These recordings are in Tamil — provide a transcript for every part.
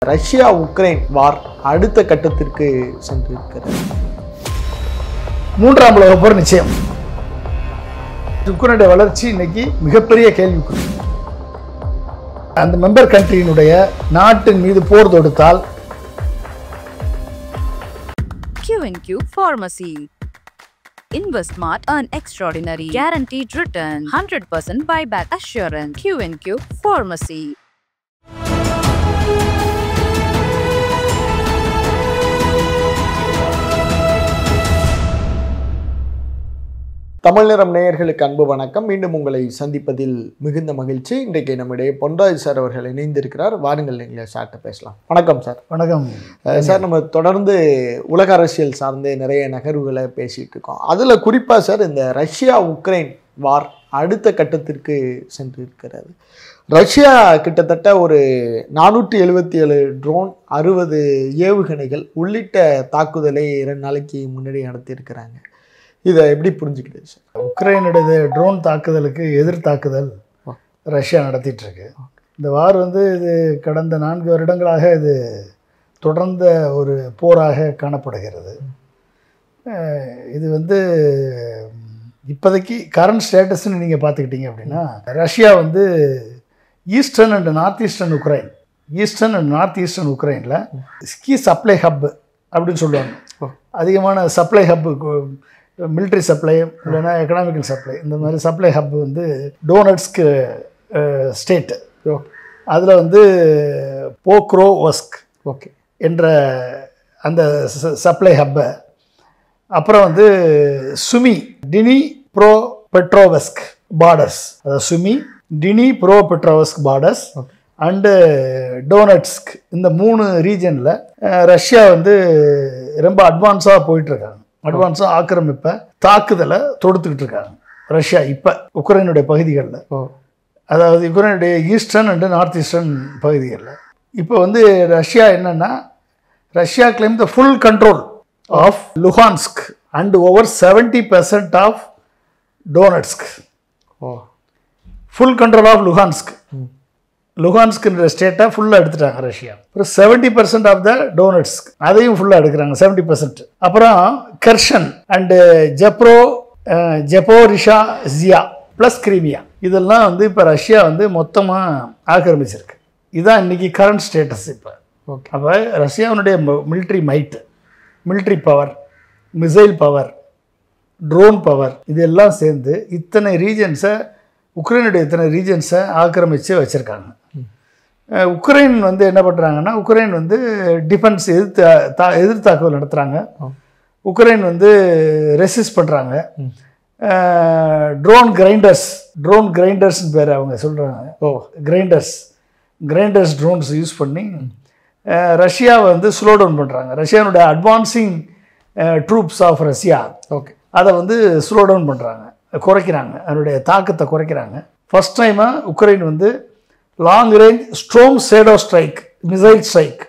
ரஷ்யா உக்ரைன் வார் அடுத்த கட்டத்திற்கு சென்றிருக்கிறது. மூன்றாம் உலகப் போர் நிச்சயம். உக்ரைனுடைய வளர்ச்சி இன்னைக்கு மிகப்பெரிய கேள்விக்குறி. அந்த மெம்பர் கண்ட்ரியினுடைய நாட்டின் மீது போர் தொடுத்தால் Q&Q Pharmacy. Invest smart, earn extraordinary, guaranteed return, 100% buyback assurance. Q&Q Pharmacy. Tamil நிறம் நேயர்களுக்கு அன்பு வணக்கம். மீண்டும் உங்களை சந்திப்பதில் மிகுந்த மகிழ்ச்சி. இன்றைக்கு நம்முடைய பொன்ராஜ் சார் அவர்கள் இணைந்திருக்கிறார். வாருங்கள், நீங்கள் சார்ட்ட பேசலாம். வணக்கம் சார். வணக்கம் சார். நம்ம தொடர்ந்து உலக அரசியல் சார்ந்து நிறைய நகர்வுகளை பேசிகிட்டு இருக்கோம். அதில் குறிப்பாக சார் இந்த ரஷ்யா உக்ரைன் வார் அடுத்த கட்டத்திற்கு சென்றிருக்கிறது. ரஷ்யா கிட்டத்தட்ட ஒரு 477 ட்ரோன், 60 ஏவுகணைகள் உள்ளிட்ட தாக்குதலை 2 நாளைக்கு முன்னாடி நடத்தியிருக்கிறாங்க. இதை எப்படி புரிஞ்சுக்கிட்டு சார்? உக்ரைனுடைய ட்ரோன் தாக்குதலுக்கு எதிர் தாக்குதல் ரஷ்யா நடத்திட்டு இருக்கு. இந்த வார் இது கடந்த 4 வருடங்களாக இது தொடர்ந்த ஒரு போராக காணப்படுகிறது. இது இப்போதைக்கு கரண்ட் ஸ்டேட்டஸ்ன்னு நீங்கள் பார்த்துக்கிட்டீங்க அப்படின்னா, Russia eastern and north eastern Ukraine, eastern and north eastern உக்ரைனில் ஸ்கீ சப்ளை ஹப் அப்படின்னு சொல்லுவாங்க. அதிகமான சப்ளை ஹப்பு, மிலிட்ரி சப்ளை இல்லைன்னா எக்கனாமிக்கல் சப்ளை, இந்த மாதிரி சப்ளை ஹப் டோனட்ஸ்க்கு ஸ்டேட்டு. அதில் போக்ரோவஸ்க் ஓகே என்ற அந்த சப்ளை ஹப்பை, அப்புறம் Sumy Dnipropetrovsk borders, அதாவது Sumy Dnipropetrovsk borders and Donetsk, இந்த 3 ரீஜனில் ரஷ்யா ரொம்ப அட்வான்ஸாக போயிட்டுருக்காங்க. அட்வான்ஸாக ஆக்கிரமிப்பை, தாக்குதலை தொடுத்துக்கிட்டு இருக்காங்க ரஷ்யா இப்போ உக்ரைனுடைய பகுதிகளில். அதாவது உக்ரைனுடைய ஈஸ்டர்ன் அண்டு நார்த் ஈஸ்டர்ன் பகுதிகளில் இப்போ ரஷ்யா என்னென்னா, Russia claim the full control of Luhansk and over 70% of Donetsk. Full control of Luhansk. லுஹான்ஸ்க்குன்ற ஸ்டேட்டை ஃபுல்லாக எடுத்துட்டாங்க ரஷ்யா. அப்புறம் 70% ஆஃப் த டோனட்ஸ்க், அதையும் ஃபுல்லாக எடுக்கிறாங்க 70%. அப்புறம் கெர்ஷன் அண்டு ஜெப்போரிஷா ஜியா ப்ளஸ் கிரீமியா, இதெல்லாம் இப்போ ரஷ்யா மொத்தமாக ஆக்கிரமிச்சிருக்கு. இதுதான் இன்றைக்கி கரண்ட் ஸ்டேட்டஸ் இப்போ. ஓகே. அப்போ ரஷ்யாவுடைய military might, military power, missile power, drone power, இதெல்லாம் சேர்ந்து இத்தனை ரீஜன்ஸை, உக்ரைனுடைய இத்தனை ரீஜன்ஸை ஆக்கிரமித்து வச்சுருக்காங்க. உக்ரைன் என்ன பண்ணுறாங்கன்னா, உக்ரைன் டிஃபென்ஸ் எதிர் தாக்குதல் நடத்துகிறாங்க. உக்ரைன் ரெசிஸ்ட் பண்ணுறாங்க. ட்ரோன் கிரைண்டர்ஸ்னு பேர் அவங்க சொல்கிறாங்க. கிரைண்டர்ஸ் ட்ரோன்ஸ் யூஸ் பண்ணி ரஷ்யாவை ஸ்லோ டவுன் பண்ணுறாங்க. ரஷ்யானுடைய advancing troops of Russia, okay, அதை ஸ்லோ டவுன் பண்ணுறாங்க, குறைக்கிறாங்க, அதனுடைய தாக்கத்தை குறைக்கிறாங்க. ஃபர்ஸ்ட் டைமாக Ukraine long range Storm Shadow strike, missile strike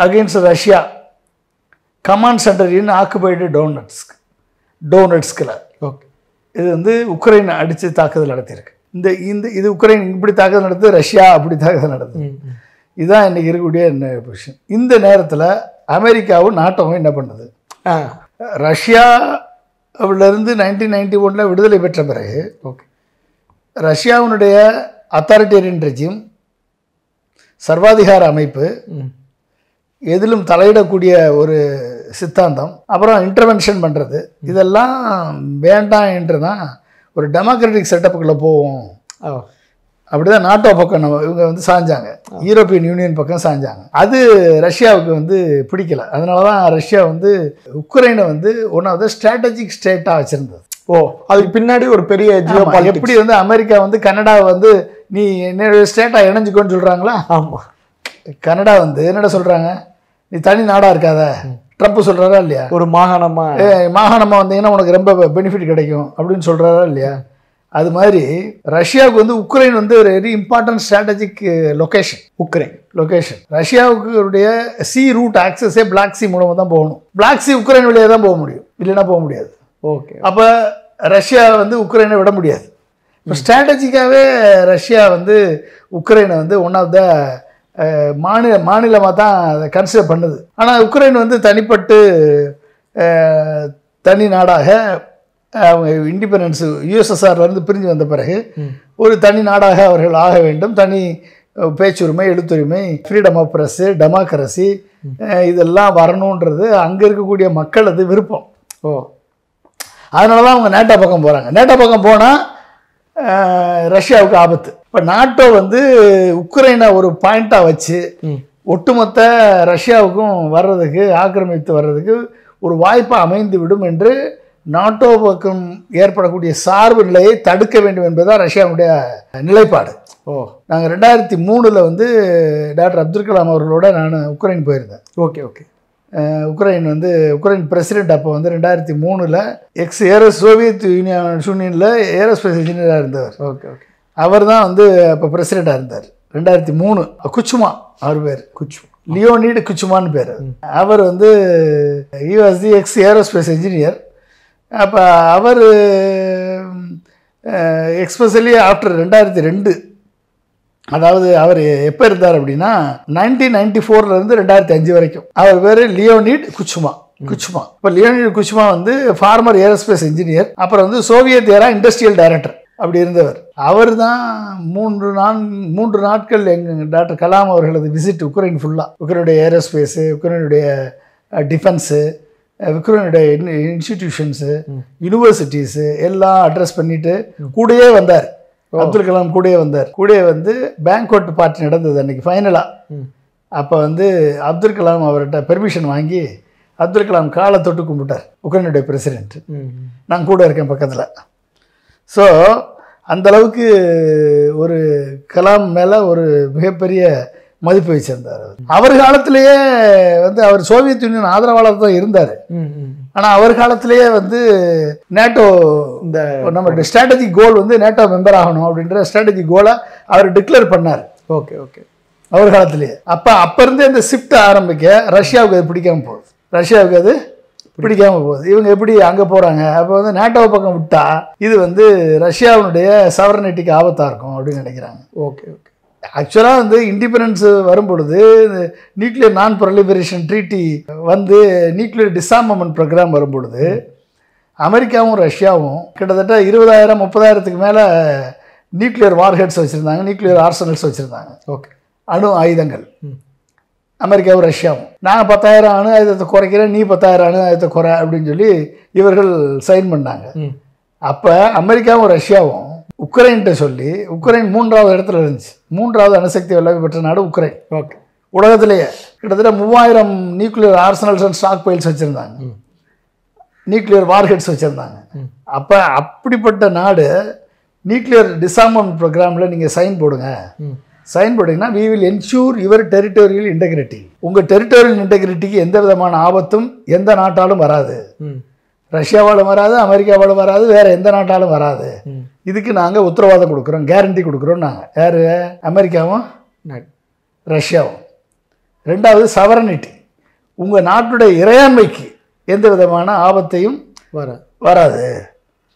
against Russia command centre in occupied டோனட்ஸ்கில். ஓகே. இது உக்ரைன் அடித்து தாக்குதல் நடத்தியிருக்கு. இது உக்ரைன் இப்படி தாக்குதல் நடத்துது, ரஷ்யா அப்படி தாக்குதல் நடத்துது. இதுதான் இன்றைக்கி இருக்கக்கூடிய விஷயம். இந்த நேரத்தில் அமெரிக்காவும் நாட்டோவும் என்ன பண்ணுது, ரஷ்யாவிலிருந்து 1991 விடுதலை பெற்ற பிறகு, ஓகே, ரஷ்யாவினுடைய அத்தாரிட்டேரியன் ரெஜிம், சர்வாதிகார அமைப்பு, எதிலும் தலையிடக்கூடிய ஒரு சித்தாந்தம், அப்புறம் இன்டர்வென்ஷன் பண்ணுறது, இதெல்லாம் வேண்டாம் என்று தான் ஒரு டெமோக்ராட்டிக் செட்டப்புக்குள்ளே போவோம். அப்படி தான் நாட்டோ பக்கம் இவங்க சாஞ்சாங்க, யூரோப்பியன் யூனியன் பக்கம் சாஞ்சாங்க. அது ரஷ்யாவுக்கு பிடிக்கல. அதனால தான் ரஷ்யா உக்ரைனை ஒன் ஆஃப் த ஸ்ட்ராட்டஜிக் ஸ்டேட்டாக வச்சுருந்தது. அதுக்கு பின்னாடி ஒரு பெரிய எப்படி அமெரிக்கா கனடாவை நீ என்னுடைய ஸ்டேட்டாக இணைஞ்சிக்கோன்னு சொல்கிறாங்களா? ஆமாம். கனடா என்னடா சொல்கிறாங்க, நீ தனி நாடாக இருக்காத, ட்ரம்ப் சொல்கிறாரா இல்லையா? ஒரு மாகாணமாக வந்தீங்கன்னா உனக்கு ரொம்ப பெனிஃபிட் கிடைக்கும் அப்படின்னு சொல்கிறாரா இல்லையா? அது மாதிரி ரஷ்யாவுக்கு உக்ரைன் ஒரு வெரி இம்பார்ட்டன்ட் ஸ்ட்ராட்டஜிக் லொக்கேஷன். ரஷ்யாவுக்கு சி ரூட் ஆக்சஸே பிளாக் சி மூலமாக தான் போகணும். பிளாக் சி உக்ரைன் வழியாக தான் போக முடியும், இல்லைன்னா போக முடியாது. ஓகே. அப்போ ரஷ்யா உக்ரைனை விட முடியாது. இப்போ ஸ்ட்ராட்டஜிக்காகவே ரஷ்யா உக்ரைனை ஒன் ஆஃப் த மாநிலமாக தான் அதை கன்சிடர் பண்ணுது. ஆனால் உக்ரைன் வந்து தனிப்பட்டு தனி நாடாக அவங்க இண்டிபெண்டன்ஸ் யுஎஸ்எஸ்ஆர்லேருந்து பிரிஞ்சு வந்த பிறகு ஒரு தனி நாடாக அவர்கள் ஆக வேண்டும். தனி பேச்சுரிமை, எழுத்துரிமை, ஃப்ரீடம் ஆஃப் ப்ரெஸ்ஸு, டெமோக்ரஸி இதெல்லாம் வரணுன்றது அங்கே இருக்கக்கூடிய மக்களது விருப்பம். அதனால தான் அவங்க நேட்டோ பக்கம் போகிறாங்க. நேட்டோ பக்கம் போனால் ரஷ்யாவுக்கு ஆபத்து. இப்போ நாட்டோ வந்து உக்ரைனை ஒரு பாயிண்ட்டாக வச்சு ஒட்டுமொத்த ரஷ்யாவுக்கும் வர்றதுக்கு, ஆக்கிரமித்து வர்றதுக்கு ஒரு வாய்ப்பாக அமைந்து விடும் என்று நாட்டோ பக்கம் ஏற்படக்கூடிய சார்பு நிலையை தடுக்க வேண்டும் என்பதுதான் ரஷ்யாவுடைய நிலைப்பாடு. நாங்கள் 2003 வந்து டாக்டர் அப்துல் கலாம் அவர்களோட நான் உக்ரைன் போயிருந்தேன். உக்ரைன் பிரசிடென்ட் அப்போ வந்து 2003 சோவியத் யூனியனில் ஏரோஸ்பேஸ் இன்ஜினியராக இருந்தவர். அவர் தான் வந்து அப்போ பிரசிடெண்ட்டாக இருந்தார் 2003. குச்சுமா அவர் பேர், லியோனிட் குச்சுமான்னு பேர். அவர் வந்து யூஎஸ்டி ஏரோஸ்பேஸ் இன்ஜினியர். அப்போ அவர் எக்ஸ்பெஷலி ஆஃப்டர் 2002, அதாவது அவர் எப்போ இருந்தார் அப்படின்னா 1994 2005 வரைக்கும் அவர் பேர் லியோனிட் குச்சுமா. இப்போ லியோனிட் குச்சுமா வந்து ஃபார்மர் ஏரோஸ்பேஸ் இன்ஜினியர், அப்புறம் வந்து சோவியத் ஏரா இண்டஸ்ட்ரியல் டைரக்டர் அப்படி இருந்தவர். அவர் தான் 3 நாட்கள் எங்கள் டாக்டர் கலாம் அவர்களது விசிட் உக்ரைன் ஃபுல்லாக, உக்ரைனுடைய ஏரோஸ்பேஸு, உக்ரைனுடைய டிஃபென்ஸு, உக்ரைனுடைய இன்ஸ்டிடியூஷன்ஸு, யூனிவர்சிட்டிஸு எல்லாம் அட்ரஸ் பண்ணிட்டு கூடயே வந்தார். அப்துல் கலாம் கூடயே வந்தார். கூடயே வந்து பேங்க்வெட் பார்ட்டி நடந்தது அன்றைக்கி ஃபைனலாக. அப்போ வந்து அப்துல் கலாம் அவர்கிட்ட பெர்மிஷன் வாங்கி அப்துல் கலாம் காலை தொட்டு கும்பிட்டார் உக்ரைனுடைய பிரசிடென்ட். நான் கூட இருக்கேன் பக்கத்தில். ஸோ அந்தளவுக்கு ஒரு கலாம் மேலே ஒரு மிகப்பெரிய மதிப்பு வச்சிருந்தார். அவர் காலத்திலேயே வந்து அவர் சோவியத் யூனியன் ஆதரவாளர் தான் இருந்தார். ஆனால் அவர் காலத்திலேயே வந்து நேட்டோ இந்த நம்மளுடைய ஸ்ட்ராட்டஜிக் கோல் வந்து நேட்டோ மெம்பர் ஆகணும் அப்படின்ற ஸ்ட்ராட்டஜிக் கோலை அவர் டிக்ளேர் பண்ணார். அவர் காலத்திலேயே. அப்போ இருந்தே இந்த ஷிஃப்ட் ஆரம்பிக்க ரஷ்யாவுக்கு அது பிடிக்காமல் போகுது. இவங்க எப்படி அங்கே போகிறாங்க? அப்போ வந்து நேட்டோவை பக்கம் விட்டா இது வந்து ரஷ்யாவினுடைய சவரனிட்டிக்கு ஆபத்தாக இருக்கும் அப்படின்னு நினைக்கிறாங்க. ஆக்சுவலாக வந்து இண்டிபெண்டன்ஸ் வரும்பொழுது நியூக்ளியர் நான் ப்ரொலிபரேஷன் ட்ரீட்டி வந்து நியூக்ளியர் டிஸ்ஆர்மமெண்ட் ப்ரோக்ராம் வரும்பொழுது அமெரிக்காவும் ரஷ்யாவும் கிட்டத்தட்ட 20,000-30,000க்கு மேலே நியூக்ளியர் வார்ஹெட்ஸ் வச்சுருந்தாங்க, நியூக்ளியர் ஆர்சனல்ஸ் வச்சுருந்தாங்க, அணு ஆயுதங்கள். அமெரிக்காவும் ரஷ்யாவும் நாங்கள் 10,000 அணு ஆயுதத்தை குறைக்கிறேன், நீ 10,000 அணு ஆயுதத்தை குறை அப்படின்னு சொல்லி இவர்கள் சைன் பண்ணாங்க. அப்போ அமெரிக்காவும் ரஷ்யாவும் உக்ரைன்கிட்ட சொல்லி, உக்ரைன் 3வது இடத்துல இருந்துச்சு. 3வது அணுசக்தி வல்லமை பெற்ற நாடு உக்ரைன். உலகத்திலேயே கிட்டத்தட்ட 3000 nuclear arsenals and stockpiles வச்சுருந்தாங்க, நியூக்ளியர் வார்ஹெட்ஸ் வச்சுருந்தாங்க. அப்போ அப்படிப்பட்ட நாடு நியூக்ளியர் டிஸ்ஆர்மமெண்ட் ப்ரோக்ராமில் நீங்கள் சைன் போடுங்க. சைன் போட்டிங்கன்னா we will ensure your territorial integrity. உங்கள் டெரிட்டோரியல் இன்டெகிரிட்டிக்கு எந்த விதமான ஆபத்தும் எந்த நாட்டாலும் வராது. ரஷ்யாவாலும் வராது, அமெரிக்காவாலும் வராது, வேறு எந்த நாட்டாலும் வராது. இதுக்கு நாங்கள் உத்தரவாதம் கொடுக்குறோம், கேரண்டி கொடுக்குறோம். நாங்கள் யார்? அமெரிக்காவும் ரஷ்யாவும். 2வது சவரனிட்டி, உங்கள் நாட்டுடைய இறையாண்மைக்கு எந்த விதமான ஆபத்தையும் வராது,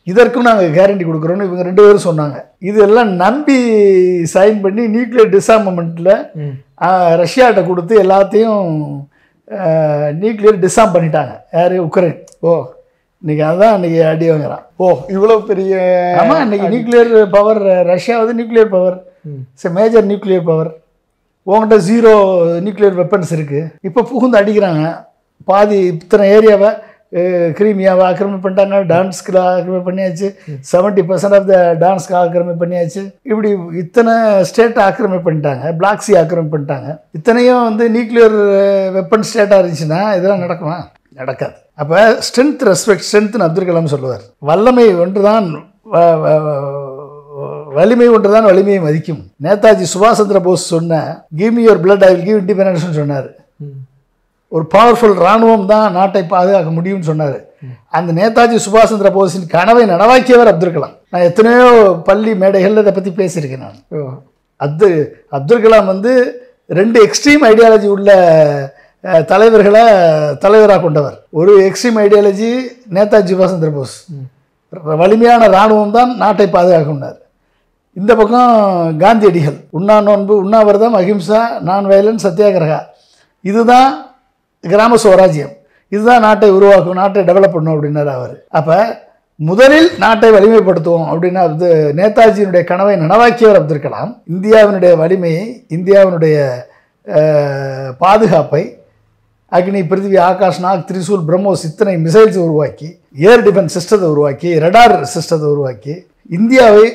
இதற்கும் நாங்கள் கேரண்டி கொடுக்குறோன்னு இவங்க 2 பேரும் சொன்னாங்க. இதெல்லாம் நம்பி சைன் பண்ணி நியூக்ளியர் டிஸ்ஆர்மமெண்ட்டில் ரஷ்யாட்ட கொடுத்து எல்லாத்தையும் நியூக்ளியர் டிஸ்ஆர்ம் பண்ணிட்டாங்க. யார்? உக்ரைன். இன்றைக்கி அதுதான் இன்றைக்கி அடி வாங்குறான். இவ்வளோ பெரிய. ஆமாம், இன்றைக்கி நியூக்ளியர் பவர், ரஷ்யா வந்து nuclear power, major nuclear power. உங்கள்கிட்ட 0 நியூக்ளியர் வெப்பன்ஸ் இருக்குது. இப்போ புகுந்து அடிக்கிறாங்க. பாதி இத்தனை ஏரியாவை கிரீமியாவை ஆக்கிரமிப்பு பண்ணிட்டாங்க, டான்ஸ்க்கு ஆக்கிரமிப்பு பண்ணியாச்சு, 70% ஆஃப் த டான்ஸ்க்கு ஆக்கிரமிப்பு பண்ணியாச்சு. இப்படி இத்தனை ஸ்டேட்டை ஆக்கிரமிப்பு பண்ணிட்டாங்க, பிளாக் சி ஆக்கிரமிப்பு பண்ணிட்டாங்க. இத்தனையும் வந்து நியூக்ளியர் வெப்பன் ஸ்டேட்டாக இருந்துச்சுன்னா இதெல்லாம் நடக்குமா? நடக்காது. அப்போ ஸ்ட்ரென்த் ரெஸ்பெக்ட் ஸ்ட்ரென்த்னு அப்துல் கலாம் சொல்லுவார். வல்லமை ஒன்றுதான், வலிமை ஒன்றுதான் வலிமையை மதிக்கும். நேதாஜி சுபாஷ் சந்திர போஸ் சொன்ன give me your blood I will give இண்டிபெண்டன்ஸ்னு சொன்னார். ஒரு பவர்ஃபுல் இராணுவம் தான் நாட்டை பாதுகாக்க முடியும்னு சொன்னார். அந்த நேதாஜி சுபாஷ் சந்திர போஸின் கனவை நனவாக்கியவர் அப்துல் கலாம். நான் எத்தனையோ பள்ளி மேடைகளில் இதை பற்றி பேசியிருக்கேன். நான் அப்துல் கலாம் வந்து 2 எக்ஸ்ட்ரீம் ஐடியாலஜி உள்ள தலைவர்களை தலைவராக கொண்டவர். ஒரு எக்ஸ்ட்ரீம் ஐடியாலஜி நேதாஜி சுபாஷ் சந்திர போஸ், வலிமையான இராணுவம் தான் நாட்டை பாதுகாக்கினார். இந்த பக்கம் காந்தியடிகள் உண்ணா நோன்பு, உண்ணாவிரதம், அஹிம்சா, நான் வயலன்ஸ், சத்தியாகிரகா, இதுதான் கிராம சுவராஜ்யம், இதுதான் நாட்டை உருவாக்கும், நாட்டை டெவலப் பண்ணும் அப்படின்னாரு அவர். அப்போ முதலில் நாட்டை வலிமைப்படுத்துவோம் அப்படின்னா நேதாஜியினுடைய கனவை நனவாக்கியவர் அப்துல் கலாம் இந்தியாவினுடைய வலிமையை, இந்தியாவினுடைய பாதுகாப்பை அக்னி, பிருத்திவி, ஆகாஷ், நாக், திரிசூல், பிரம்மோஸ் இத்தனை மிசைல்ஸ் உருவாக்கி, ஏர் டிஃபென்ஸ் சிஸ்டத்தை உருவாக்கி, ரடார் சிஸ்டத்தை உருவாக்கி, இந்தியாவை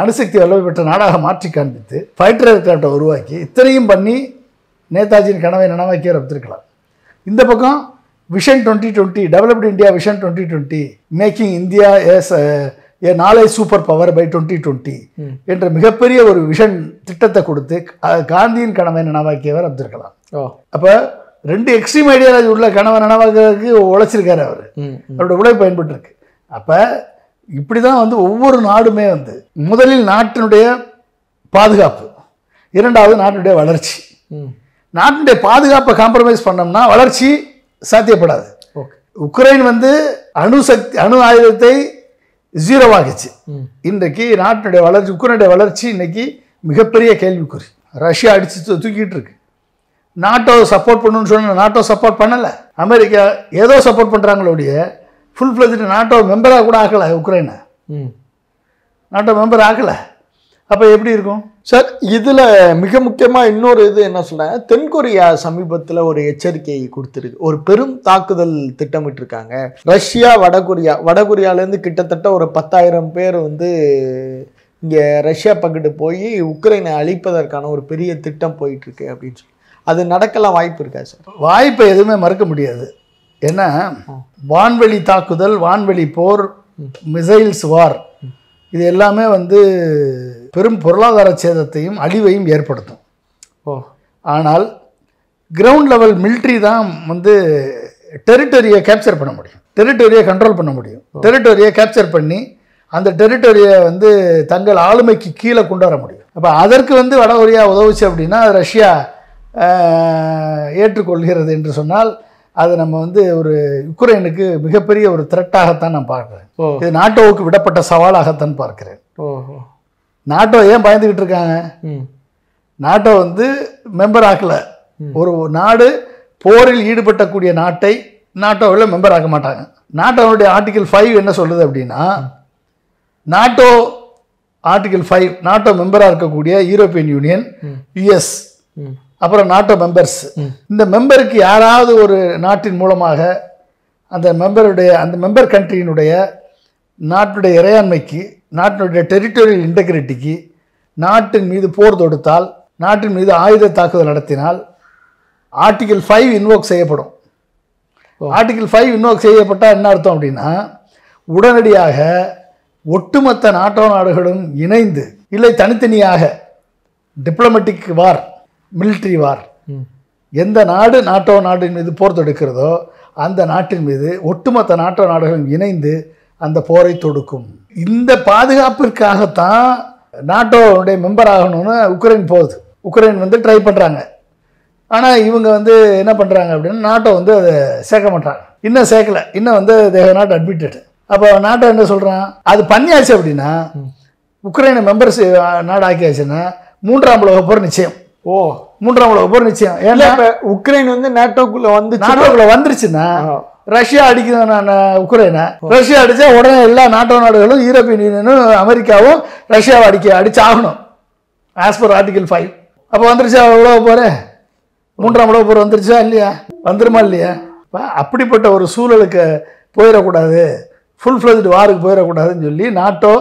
அணுசக்தி வல்லமை பெற்ற நாடாக மாற்றி காண்பித்து, ஃபைட்டர் ஏர்கிராஃப்டை உருவாக்கி, இத்தனையும் பண்ணி நேதாஜியின் கனவை நனவாக்கியவர் அப்துல் கலாம். இந்த பக்கம் vision 2020, developed India vision 2020, making India as a knowledge super power by 2020 என்ற மிகப்பெரிய ஒரு விஷன் திட்டத்தை கொடுத்து காந்தியின் கனவை நனவாக்கியவர் அப்துல் கலாம். அப்போ 2 எக்ஸ்ட்ரீம் ஐடியாலஜி உள்ள கனவை நனவாக்கிறதுக்கு உழைச்சிருக்காரு அவர், அவரோட உழைப்பு பயன்பட்டு இருக்கு. அப்போ இப்படி தான் வந்து ஒவ்வொரு நாடுமே வந்து முதலில் நாட்டினுடைய பாதுகாப்பு, இரண்டாவது நாட்டினுடைய வளர்ச்சி. நாட்டினுடைய பாதுகாப்பை காம்ப்ரமைஸ் பண்ணோம்னா வளர்ச்சி சாத்தியப்படாது. உக்ரைன் வந்து அணு ஆயுதத்தை ஜீரோவாகிச்சு. இன்றைக்கு நாட்டினுடைய வளர்ச்சி, உக்ரைனுடைய வளர்ச்சி இன்னைக்கு மிகப்பெரிய கேள்விக்குறி. ரஷ்யா அடிச்சு தூக்கிட்டு இருக்கு. நாட்டோ சப்போர்ட் பண்ணணும்னு சொன்ன நாட்டோ சப்போர்ட் பண்ணலை. அமெரிக்கா ஏதோ சப்போர்ட் பண்ணுறாங்களோடைய ஃபுல் ஃப்ளெஜ்டு நாட்டோ மெம்பராக கூட ஆகலை. உக்ரைனை நாட்டோ மெம்பர் ஆகலை. அப்போ எப்படி இருக்கும் சார்? இதில் மிக முக்கியமாக இன்னொரு இது என்ன சொல்கிறாங்க, தென்கொரியா சமீபத்தில் ஒரு எச்சரிக்கை கொடுத்துருக்கு. ஒரு பெரும் தாக்குதல் திட்டமிட்டிருக்காங்க. ரஷ்யா, வடகொரியாவிலேருந்து கிட்டத்தட்ட ஒரு 10,000 பேர் வந்து இங்கே ரஷ்யா பங்கிட்டு போய் உக்ரைனை அழிப்பதற்கான ஒரு பெரிய திட்டம் போயிட்டுருக்கு அப்படின்னு சொல்லி, அது நடக்கலாம் வாய்ப்பு இருக்கா சார்? வாய்ப்பை எதுவுமே மறுக்க முடியாது. ஏன்னா வான்வெளி தாக்குதல், வான்வெளி போர், மிசைல்ஸ் வார், இது எல்லாமே வந்து பெரும் பொருளாதார சேதத்தையும் அழிவையும் ஏற்படுத்தும். ஆனால் கிரவுண்ட் லெவல் மிலிட்ரி தான் வந்து டெரிட்டரியை கேப்சர் பண்ண முடியும், டெரிட்டரியை கண்ட்ரோல் பண்ண முடியும். டெரிட்டரியை கேப்சர் பண்ணி அந்த டெரிட்டரியை வந்து தங்கள் ஆளுமைக்கு கீழே கொண்டு வர முடியும். அப்போ அதற்கு வந்து வடகொரியா உதவுச்சு அப்படின்னா ரஷ்யா ஏற்றுக்கொள்கிறது என்று சொன்னால் அது நம்ம வந்து ஒரு யுக்ரைனுக்கு மிகப்பெரிய ஒரு த்ரெட்டாகத்தான் நான் பார்க்குறேன். இது நாட்டோவுக்கு விடப்பட்ட சவாலாகத்தான் பார்க்கிறேன். நாட்டோ ஏன் பயந்துக்கிட்டு இருக்காங்க? நாட்டோ வந்து மெம்பர் ஆக்கல. ஒரு நாடு போரில் ஈடுபட்டக்கூடிய நாட்டை நாட்டோவில் மெம்பர் ஆக்க மாட்டாங்க. நாட்டோவுடைய ஆர்டிகல் 5 என்ன சொல்லுது அப்படின்னா, நாட்டோ ஆர்டிகல் 5 நாட்டோ மெம்பராக இருக்கக்கூடிய யூரோப்பியன் யூனியன், யுஎஸ், அப்புறம் நாட்டோ மெம்பர்ஸ், இந்த மெம்பருக்கு யாராவது ஒரு நாட்டின் மூலமாக அந்த மெம்பர் கண்ட்ரியினுடைய நாட்டுடைய இறையாண்மைக்கு, நாட்டினுடைய டெரிட்டோரியல் இன்டெகிரிட்டிக்கு நாட்டின் மீது போர் தொடுத்தால், நாட்டின் மீது ஆயுத தாக்குதல் நடத்தினால் ஆர்டிகல் 5 இன்வோக் செய்யப்படும். ஆர்டிகல் 5 இன்வோக் செய்யப்பட்டால் என்ன அர்த்தம் அப்படின்னா, உடனடியாக ஒட்டுமொத்த நாட்டோ நாடுகளும் இணைந்து, இல்லை தனித்தனியாக, டிப்ளமேட்டிக் வார், மிலிட்ரி வார், எந்த நாடு நாட்டோ நாட்டின் மீது போர் தொடுக்கிறதோ அந்த நாட்டின் மீது ஒட்டுமொத்த நாட்டோ நாடுகளும் இணைந்து அந்த போரை தொடுக்கும். இந்த பாதுகாப்பிற்காகத்தான் நாட்டோவுடைய மெம்பர் ஆகணும்னு உக்ரைன் போகுது. உக்ரைன் வந்து ட்ரை பண்ணுறாங்க. ஆனால் இவங்க வந்து என்ன பண்ணுறாங்க அப்படின்னா, நாட்டோ வந்து அதை சேர்க்க மாட்டாங்க. இன்னும் சேர்க்கலை, இன்னும் வந்து தே ஹேவ் நாட் அட்மிட்டட். அப்போ நாட்டோ என்ன சொல்கிறான், அது பண்ணியாச்சு அப்படின்னா, உக்ரைனை மெம்பர்ஸ் நாடு ஆக்கியாச்சுன்னா 3ஆம் உலக போர் நிச்சயம். 3ஆம் உலக போர் நிச்சயம். ஏன்னா உக்ரைன் வந்து நாட்டோக்குள்ள வந்துருச்சுன்னா ரஷ்யா அடிக்குது உக்ரைனை. ரஷ்யா அடிச்சா உடனே எல்லா நாட்டோ நாடுகளும், யூரோப்பியன் யூனியனும், அமெரிக்காவும் ரஷ்யாவை அடிச்சு ஆகணும் ஆஸ் பர் ஆர்டிகல் 5. அப்போ வந்துருச்சா உலக போர்? 3ஆம் உலக போர் வந்துருச்சா இல்லையா? வந்துருமா இல்லையா? அப்படிப்பட்ட ஒரு சூழலுக்கு போயிடக்கூடாது, ஃபுல் ஃப்ளெஜ்டு வாருக்கு போயிடக்கூடாதுன்னு சொல்லி நாட்டோ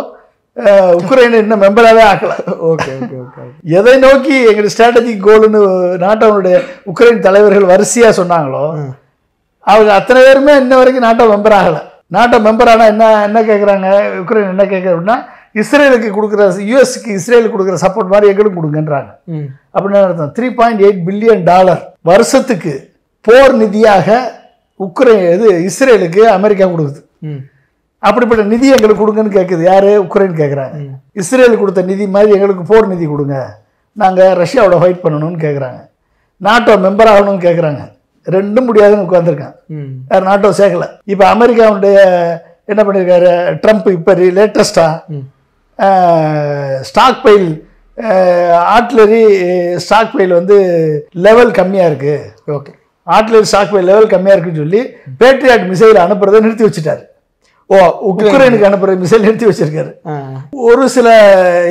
உக்ரைனை இன்னும் மெம்பராகவே ஆக்கல. Okay okay okay. எதை நோக்கி எங்களுடைய ஸ்ட்ராட்டஜிக் கோல்னு நாட்டோனுடைய உக்ரைன் தலைவர்கள் வரிசையாக சொன்னாங்களோ அவங்க அத்தனை பேருமே இன்ன வரைக்கும் நாட்டோ மெம்பர் ஆகலை. நாட்டோ மெம்பர் ஆனால் என்ன கேட்குறாங்க, உக்ரைன் என்ன கேட்குறது அப்படின்னா, இஸ்ரேலுக்கு கொடுக்குற, யுஎஸ்க்கு இஸ்ரேலுக்கு கொடுக்குற சப்போர்ட் மாதிரி எங்களுக்கு கொடுங்கன்றாங்க. அப்படின்னு அர்த்தம். $3.8 பில்லியன் வருஷத்துக்கு போர் நிதியாக இஸ்ரேலுக்கு அமெரிக்கா கொடுக்குது. அப்படிப்பட்ட நிதி எங்களுக்கு கொடுங்கன்னு கேட்குது. யாரு? உக்ரைன் கேட்குறாங்க. இஸ்ரேலுக்கு கொடுத்த நிதி மாதிரி எங்களுக்கு போர் நிதி கொடுங்க, நாங்கள் ரஷ்யாவோட ஃபைட் பண்ணணும்னு கேட்குறாங்க. நாட்டோ மெம்பர் ஆகணும்னு கேட்குறாங்க. ரெண்டும் முடியாதுன்னு உட்காந்துருக்கான். யார்? நாட்டோ சேர்க்கல. இப்போ அமெரிக்காவுடைய என்ன பண்ணியிருக்காரு ட்ரம்ப், இப்போ லேட்டஸ்டாக stockpile artillery stockpile வந்து லெவல் கம்மியாக இருக்குது, ஓகே, ஆர்ட்லரி ஸ்டாக் பைல் லெவல் கம்மியாக இருக்குன்னு சொல்லி பேட்ரியாட் மிசைல் அனுப்புறதை நிறுத்தி வச்சுட்டாரு. உக்ரைனுக்கு அனுப்புற மிசைல் நிறுத்தி வச்சிருக்காரு. ஒரு சில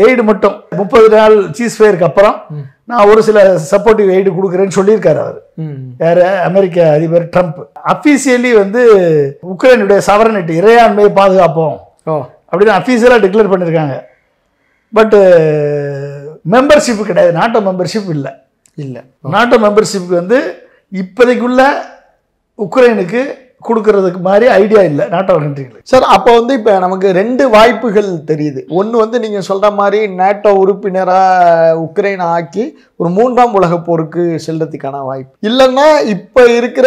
எய்டு மட்டும் 30 நாள் சீஸ் ஃபயருக்கு அப்புறம் நான் ஒரு சில சப்போர்ட்டிவ் எய்டு கொடுக்குறேன்னு சொல்லியிருக்காரு அவர். யார்? அமெரிக்க அதிபர் ட்ரம்ப். அஃபீஷியலி வந்து உக்ரைனுடைய சவரனிட்டி இறையாண்மையை பாதுகாப்போம் அப்படின்னு அஃபீஷியலாக டிக்ளேர் பண்ணியிருக்காங்க. பட்டு மெம்பர்ஷிப் கிடையாது, நாட்டோ மெம்பர்ஷிப் இல்லை. நாட்டோ மெம்பர்ஷிப்புக்கு வந்து இப்போதைக்குள்ள உக்ரைனுக்கு கொடுக்கறதுக்கு மாதிரி ஐடியா இல்லை நாட்டோ கண்ட்ரிகளுக்கு. சார் அப்போ வந்து இப்போ நமக்கு 2 வாய்ப்புகள் தெரியுது. ஒன்று வந்து நீங்கள் சொல்கிற மாதிரி நேட்டோ உறுப்பினராக உக்ரைனை ஆக்கி ஒரு 3ஆம் உலக போருக்கு செல்றதுக்கான வாய்ப்பு, இல்லைன்னா இப்போ இருக்கிற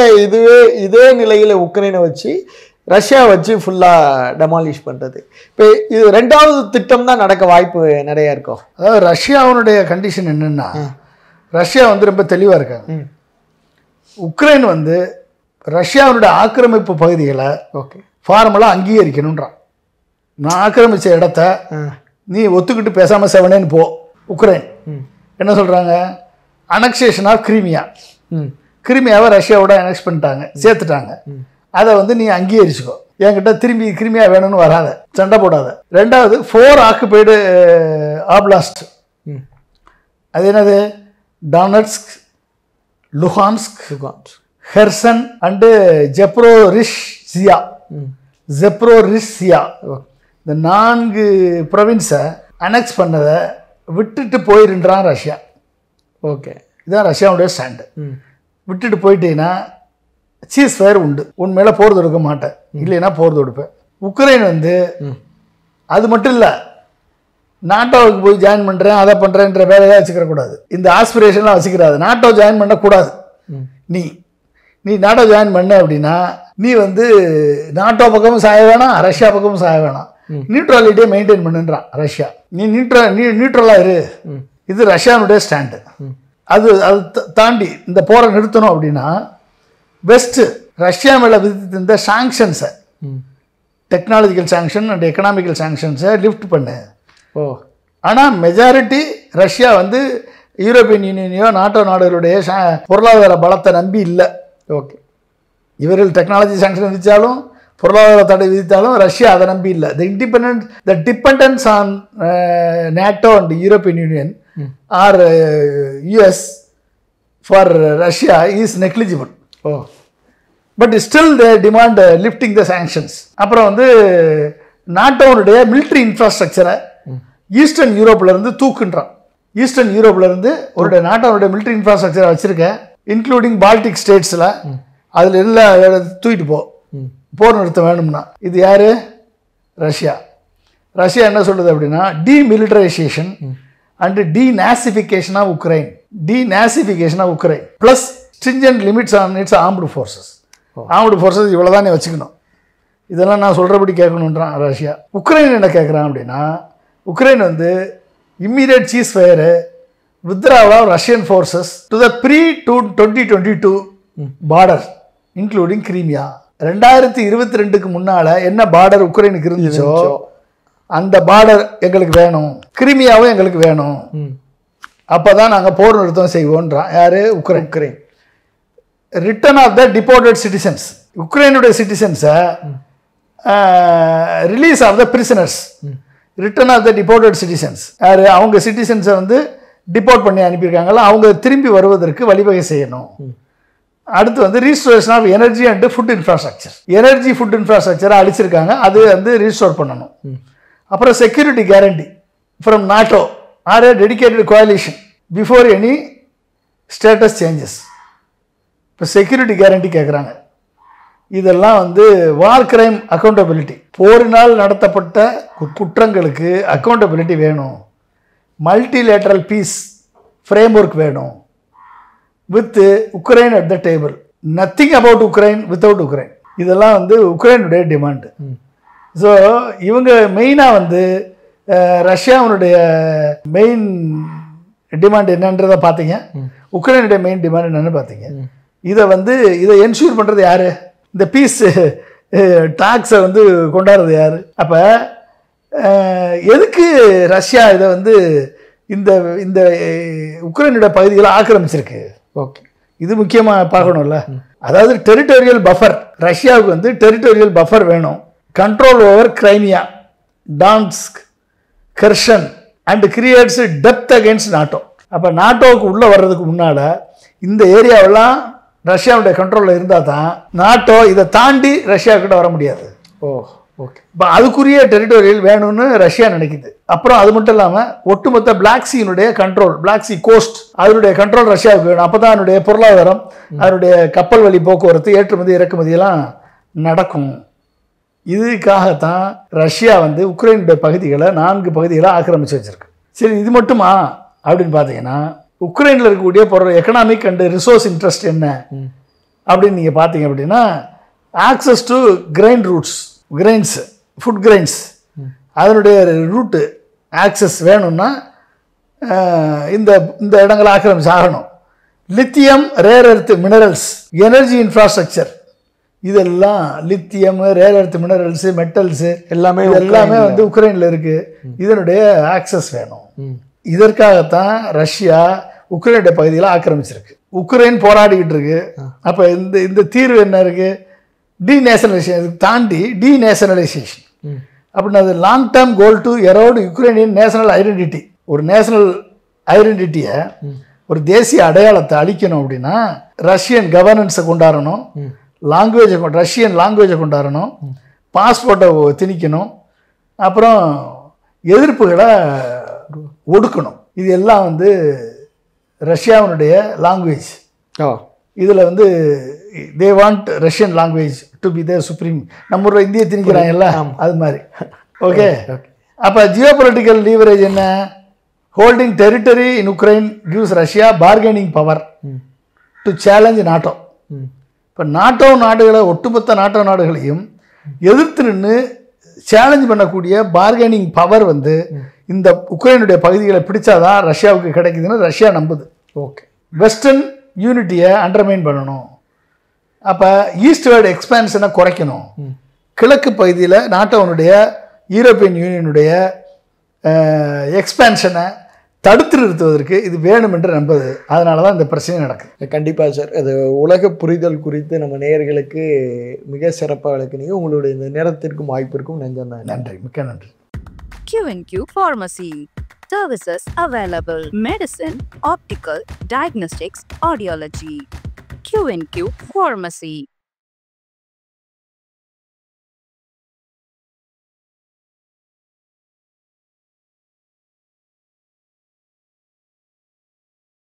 இதே நிலையில் உக்ரைனை வச்சு ரஷ்யா வச்சு ஃபுல்லாக டெமாலிஷ் பண்ணுறது. இப்போ இது 2வது திட்டம் தான் நடக்க வாய்ப்பு நிறையா இருக்கும். அதாவது ரஷ்யாவுடைய கண்டிஷன் என்னென்னா, ரஷ்யா வந்து ரொம்ப தெளிவாக இருக்காங்க. உக்ரைன் வந்து ரஷ்யாவுடைய ஆக்கிரமிப்பு பகுதிகளை ஃபார்மலாக அங்கீகரிக்கணுன்றான். நான் ஆக்கிரமித்த இடத்த நீ ஒத்துக்கிட்டு பேசாமல் செவனேன்னு போ. உக்ரைன் என்ன சொல்கிறாங்க? Annexation of கிரீமியா. கிரீமியாவை ரஷ்யாவோட அனெக்ஸ் பண்ணிட்டாங்க, சேர்த்துட்டாங்க. அதை வந்து நீ அங்கீகரிச்சுக்கோ, என்கிட்ட திரும்பி கிரீமியா வேணும்னு வராத, சண்டை போடாத. 2வது 4 ஆக்குபைடு ஆப்லாஸ்ட். அது என்னது? டானட்ஸ்க், லுஹான்ஸ்க், ஹெர்சன் அண்டு ஜெப்ரோரிஷியா. இந்த 4 ப்ரொவின்ஸை அனெக்ஸ் பண்ணதை விட்டுட்டு போயிருன்றான் ரஷ்யா. ஓகே, இதுதான் ரஷ்யாவுடைய ஸ்டாண்டு. விட்டுட்டு போயிட்டீங்கன்னா சீஸ் ஃபயர் உண்டு, உன் மேலே போர் தொடுக்க மாட்டேன், இல்லைன்னா போர் தொடுப்பேன். உக்ரைன் வந்து அது மட்டும் இல்லை, நாட்டோவுக்கு போய் ஜாயின் பண்ணுறேன் அதை பண்ணுறேன்ற வேலையாக வச்சுக்கிறக்கூடாது, இந்த ஆஸ்பிரேஷன்லாம் வச்சுக்கிறாது. நாட்டோ ஜாயின் பண்ணக்கூடாது. நீ நாட்டோ ஜாயின் பண்ண அப்படின்னா நீ வந்து நாட்டோ பக்கமும் சாய வேணாம், ரஷ்யா பக்கமும் சாய வேணாம், நியூட்ரலிட்டியை மெயின்டைன் பண்ணுன்றான் ரஷ்யா. நீ நியூட்ரலாக இரு. இது ரஷ்யானுடைய ஸ்டாண்டு. அது தாண்டி இந்த போரை நிறுத்தணும் அப்படின்னா வெஸ்ட் ரஷ்யா மேலே விதித்திருந்த சாங்ஷன்ஸை, டெக்னாலஜிக்கல் சாங்ஷன் அண்ட் எக்கனாமிக்கல் சாங்ஷன்ஸை லிஃப்ட் பண்ணு. ஆனால் மெஜாரிட்டி ரஷ்யா வந்து யூரோப்பியன் யூனியனையோ நாட்டோ நாடுகளுடைய பொருளாதார பலத்தை நம்பி இல்லை. ஓகே, இவர்கள் டெக்னாலஜி சாங்ஷன் விதித்தாலும் பொருளாதார தடை விதித்தாலும் ரஷ்யா அதை நம்பி இல்லை. The dependence on NATO and European Union or US for Russia is negligible. But still they demand lifting the sanctions. அப்புறம் வந்து நாட்டோனுடைய மிலிட்ரி இன்ஃப்ராஸ்ட்ரக்சரை ஈஸ்டர்ன் யூரோப்லேருந்து தூக்குன்றான். ஈஸ்டர்ன் யூரோப்லேருந்து ஒரு நாட்டோனுடைய மிலிட்ரி இன்ஃப்ராஸ்ட்ரக்சரை வச்சுருக்கேன், இன்க்ளூடிங் பால்டிக் ஸ்டேட்ஸில். அதில் எல்லாம் தூக்கிட்டு போர் நிறுத்தம் வேணும்னா. இது யார்? ரஷ்யா. ரஷ்யா என்ன சொல்லுது அப்படின்னா demilitarization and denazification of Ukraine. Denazification of Ukraine plus stringent limits on its armed forces. Armed forces இவ்வளோ தான் நீ வச்சுக்கணும், இதெல்லாம் நான் சொல்கிறபடி கேட்கணுன்றான் ரஷ்யா. உக்ரைன் என்ன கேட்குறான் அப்படின்னா, உக்ரைன் வந்து immediate cease fire, withdrawal of Russian forces to the pre-2022 border including Crimea. 2022க்கு முன்னால் என்ன பார்டர் உக்ரைனுக்கு இருந்துச்சோ அந்த பார்டர் எங்களுக்கு வேணும், கிரிமியாவும் எங்களுக்கு வேணும், அப்போ தான் நாங்கள் போர் நிறுத்தம் செய்வோன்றான். யார்? Ukraine. Return of the deported citizens, உக்ரைனுடைய சிட்டிசன்ஸை release of the prisoners. Return of the deported citizens யார்? அவங்க சிட்டிசன்ஸை வந்து டிபோர்ட் பண்ணி அனுப்பியிருக்காங்களா, அவங்க திரும்பி வருவதற்கு வழிவகை செய்யணும். அடுத்து வந்து restoration of energy and food infrastructure. Energy food இன்ஃப்ராஸ்ட்ரக்சரை அழிச்சிருக்காங்க, அது வந்து ரீஸ்டோர் பண்ணணும். அப்புறம் security guarantee from NATO or a dedicated coalition before any status changes. இப்போ செக்யூரிட்டி கேரண்டி கேட்குறாங்க. இதெல்லாம் வந்து வார் கிரைம் அக்கௌண்டபிலிட்டி, போரினால் நடத்தப்பட்ட குற்றங்களுக்கு அக்கௌண்டபிலிட்டி வேணும். மல்டிலேட்ரல் பீஸ் ஃப்ரேம் ஒர்க் வேணும் with Ukraine at the table. Nothing about Ukraine without Ukraine. இதெல்லாம் வந்து உக்ரைனுடைய டிமாண்டு. ஸோ இவங்க மெயினாக வந்து ரஷ்யாவுடைய மெயின் டிமாண்ட் என்னன்றதை பார்த்தீங்க, உக்ரைனுடைய மெயின் டிமாண்ட் என்னன்னு பார்த்தீங்க. இதை என்ஷூர் பண்ணுறது யார்? இந்த பீஸ் டாக்ஸை வந்து கொண்டாடுறது யார்? அப்போ எதுக்கு ரஷ்யா இதை வந்து இந்த இந்த உக்ரைனுடைய பகுதிகளை ஆக்கிரமிச்சிருக்கு? ஓகே, இது முக்கியமாக பார்க்கணும்ல. அதாவது டெரிட்டோரியல் பஃபர், ரஷ்யாவுக்கு வந்து டெரிட்டோரியல் பஃபர் வேணும். Control over Crimea, Donetsk, Kherson and creates depth against NATO. அப்போ நாட்டோவுக்கு உள்ளே வர்றதுக்கு முன்னால் இந்த ஏரியாவெல்லாம் ரஷ்யாவுடைய கண்ட்ரோலில் இருந்தால் தான் நாட்டோ இதை தாண்டி ரஷ்யாவுக்கிட்ட வர முடியாது. ஓகே. இப்போ அதுக்குரிய டெரிட்டோரியல் வேணும்னு ரஷ்யா நினைக்குது. அப்புறம் அது மட்டும் இல்லாமல் ஒட்டுமொத்த பிளாக் சீனுடைய கண்ட்ரோல், பிளாக் சி கோஸ்ட், அதனுடைய கண்ட்ரோல் ரஷ்யாவுக்கு வேணும். அப்போ தான் அதனுடைய பொருளாதாரம், அதனுடைய கப்பல் வழி போக்குவரத்து, ஏற்றுமதி இறக்குமதியெல்லாம் நடக்கும். இதுக்காகத்தான் ரஷ்யா வந்து உக்ரைனுடைய பகுதிகளை 4 பகுதிகளை ஆக்கிரமிச்சு வச்சிருக்கு. சரி, இது மட்டுமா அப்படின்னு பார்த்தீங்கன்னா உக்ரைனில் இருக்கக்கூடிய பொருள் எக்கனாமிக் அண்ட் ரிசோர்ஸ் இன்ட்ரெஸ்ட் என்ன அப்படின்னு நீங்கள் பார்த்தீங்க அப்படின்னா, access to grain routes, grains, food grains, அதனுடைய ரூட்டு ஆக்சஸ் வேணும்னா இந்த இந்த இடங்களை ஆக்கிரமிச்சு ஆகணும். Lithium, rare earth minerals, energy infrastructure, இதெல்லாம் lithium, rare earth minerals, metals எல்லாமே வந்து உக்ரைனில் இருக்குது. இதனுடைய ஆக்சஸ் வேணும். இதற்காகத்தான் ரஷ்யா உக்ரைனுடைய பகுதியில் ஆக்கிரமிச்சிருக்கு. உக்ரைன் போராடிக்கிட்டு இருக்கு. அப்போ இந்த இந்த தீர்வு என்ன இருக்குது? டீநேஷனலைசேஷன் தாண்டி டீநேஷனலைசேஷன் அப்படின்னா அது long term goal to erode Ukrainian national identity. ஒரு நேஷனல் ஐடென்டிட்டியை, ஒரு தேசிய அடையாளத்தை அழிக்கணும் அப்படின்னா ரஷ்யன் கவர்னன்ஸை கொண்டாடணும், ரஷ்யன் லாங்குவேஜை கொண்டாடணும், பாஸ்போர்ட்டை திணிக்கணும், அப்புறம் எதிர்ப்புகளை ஒடுக்கணும். இது எல்லாம் வந்து ரஷ்யாவினுடைய லாங்குவேஜ். இதில் வந்து they want Russian language to be the supreme. நம்ம ஊரில் இந்திய திணிக்கிறாங்கல்ல, அது மாதிரி. ஓகே. அப்போ ஜியோ பொலிட்டிக்கல் லீவரேஜ் என்ன? Holding territory in Ukraine gives Russia bargaining power to challenge NATO. இப்போ நாட்டோ நாடுகளை, ஒட்டுமொத்த நாட்டோ நாடுகளையும் எதிர்த்து நின்று சேலஞ்ச் பண்ணக்கூடிய பார்கெனிங் பவர் வந்து இந்த உக்ரைனுடைய பகுதிகளை பிடிச்சாதான் ரஷ்யாவுக்கு கிடைக்குதுன்னு ரஷ்யா நம்புது. ஓகே. வெஸ்டர்ன் யூனிட்டியை அண்டர்மைன் பண்ணணும். அப்போ ஈஸ்ட்வேர்டு எக்ஸ்பான்ஷனை குறைக்கணும். கிழக்கு பகுதியில் நாட்டோனுடைய, யூரோப்பியன் யூனியனுடைய எக்ஸ்பான்ஷனை தடுத்து நிறுத்துவதற்கு இது வேணும் என்று நம்புது. அதனால தான் இந்த பிரச்சனை நடக்குது. கண்டிப்பாக சார், அது உலக புரிதல் குறித்து நம்ம நேயர்களுக்கு மிக சிறப்பாக விளக்குனீங்க. உங்களுடைய இந்த நேரத்திற்கும் வாய்ப்பிற்கும் நெஞ்சம் நன்றி, மிக்க நன்றி. Q&Q Pharmacy. Services available: medicine, optical, diagnostics, audiology. Q&Q Pharmacy.